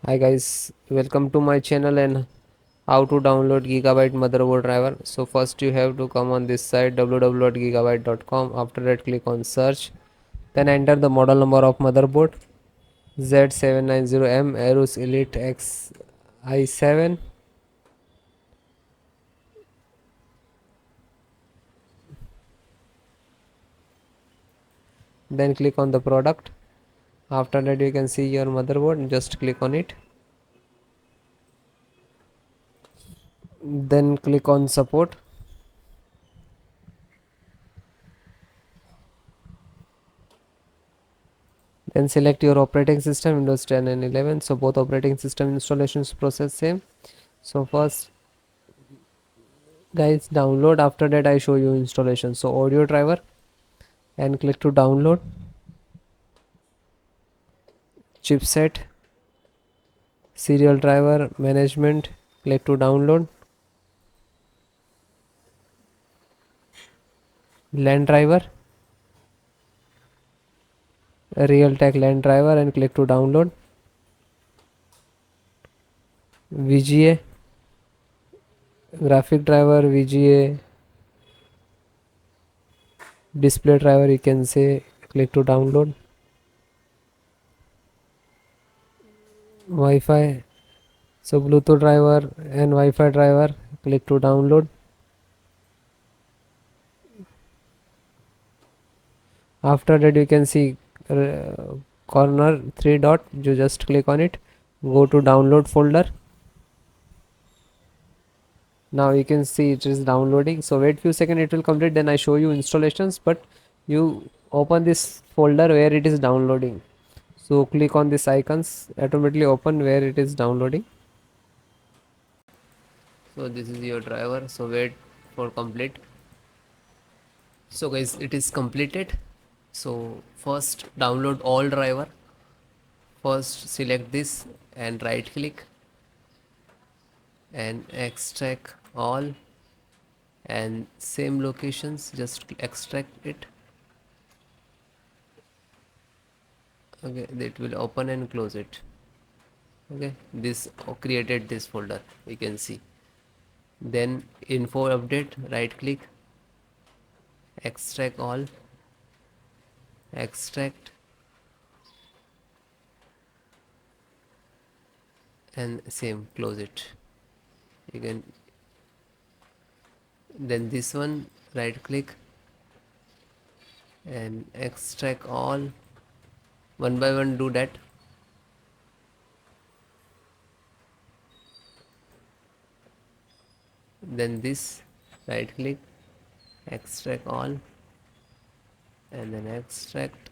Hi guys, welcome to my channel and how to download Gigabyte motherboard driver. So first you have to come on this site www.gigabyte.com. After that click on search, then enter the model number of motherboard Z790M AORUS Elite X i7. Then click on the product. After that you can see your motherboard, just click on it. Then click on support. Then select your operating system Windows 10 and 11. So both operating system installations process same. So first guys download, after that I show you installation. So audio driver and click to download. Chipset, serial driver management, click to download. LAN driver, Realtek LAN driver and click to download. VGA, graphic driver, VGA, display driver you can say, click to download. Wi-Fi, so Bluetooth driver and Wi-Fi driver, click to download. After that you can see corner three dot, you just click on it, go to download folder. Now you can see it is downloading, so wait few seconds, it will complete, then I show you installations. But you open this folder where it is downloading, so click on this icons, automatically open where it is downloading. So this is your driver, so wait for complete. So guys, it is completed. So first download all driver. First select this and right click and extract all, and same locations just extract it. Okay, it will open and close it. Okay, this created this folder, we can see. Then info update, right click, extract all, extract, and same close it. You can, then this one right click and extract all, one by one do that. Then this right click, extract all, and then extract.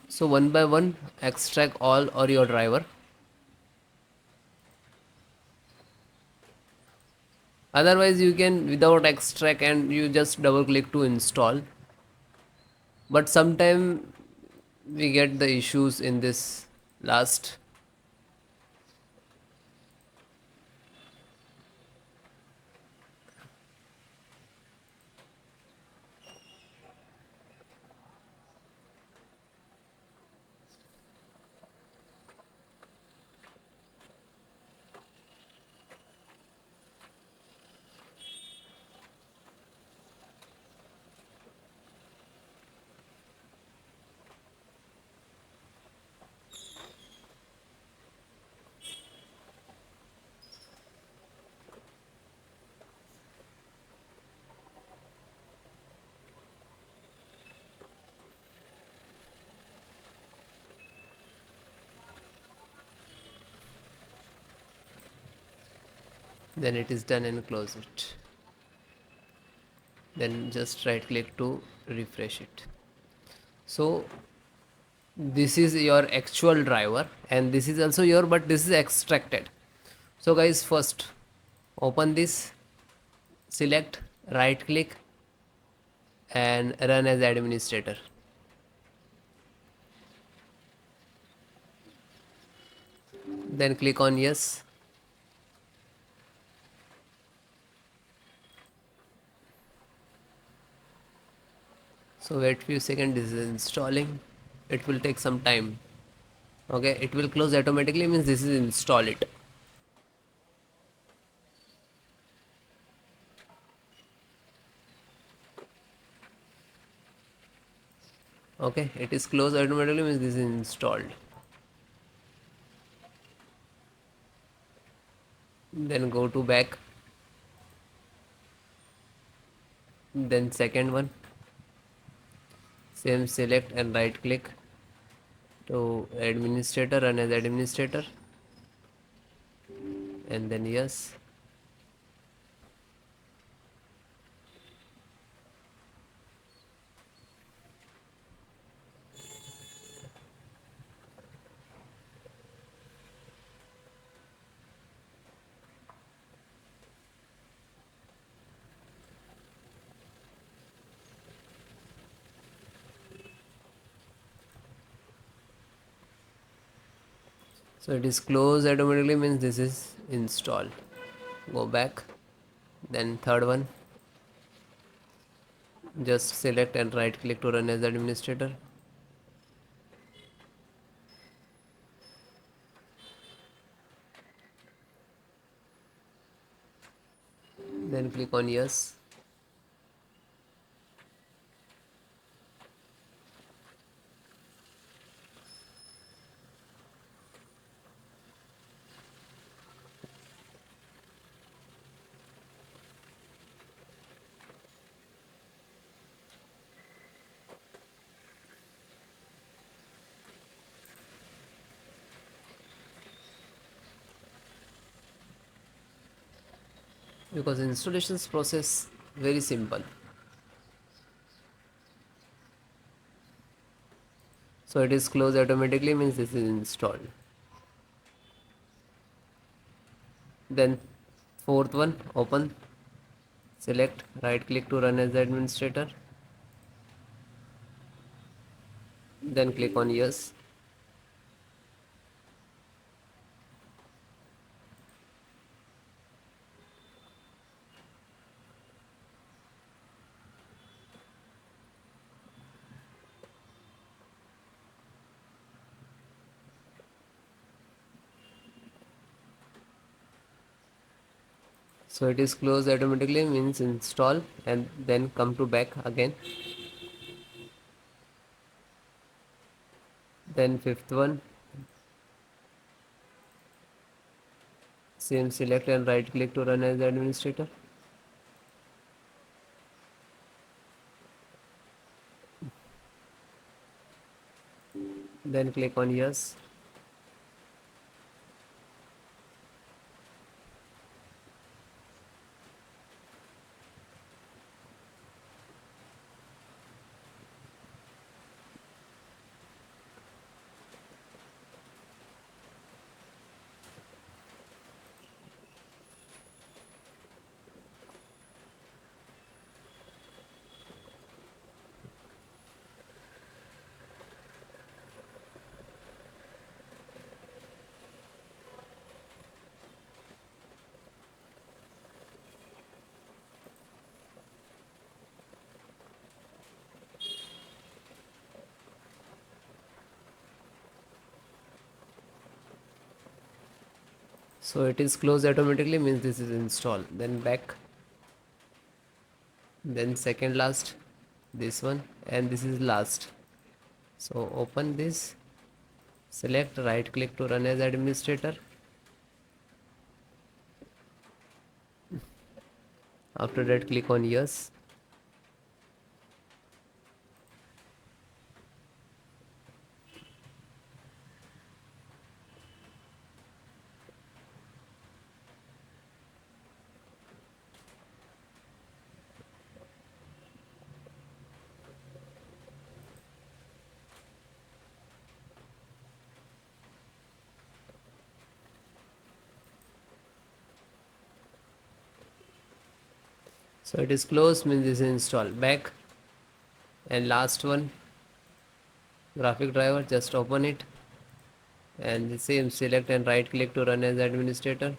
So one by one extract all or your driver. Otherwise you can without extract and you just double click to install. But sometime we get the issues in this last. Then it is done and close it. Then just right click to refresh it. So this is your actual driver and this is also your, but this is extracted. So guys, first open this, select, right click and run as administrator. Then click on yes. So wait few seconds, this is installing. It will take some time. Okay, it will close automatically, means this is install it. Okay, it is closed automatically, means this is installed. Then go to back. Then second one, same, select and right click to administrator, run as administrator, and then yes. So it is closed automatically, means this is installed. Go back. Then third one, just select and right click to run as administrator. Then click on yes. Because installations process very simple. So it is closed automatically, means this is installed. Then fourth one, open, select, right click to run as administrator. Then click on yes. So it is closed automatically, means install, and then come to back again. Then fifth one, same, select and right click to run as administrator. Then click on yes. So it is closed automatically, means this is installed. Then back. Then second last, this one, and this is last. So open this, select, right click to run as administrator. After that, click on yes. So it is closed, means this is installed. Back. And last one, graphic driver, just open it, and the same, select and right click to run as administrator.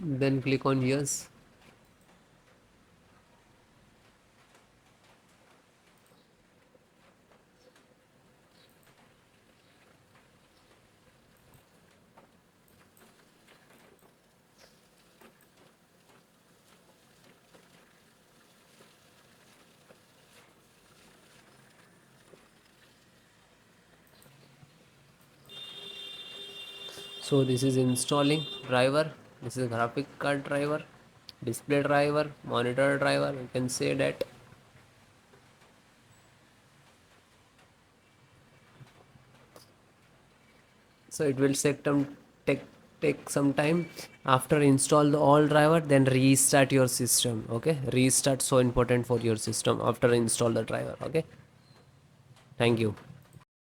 Then click on yes. So this is installing driver, this is graphic card driver, display driver, monitor driver, you can say that. So it will take take some time. After install the all driver, then restart your system. Okay, restart so important for your system after install the driver. Okay, thank you.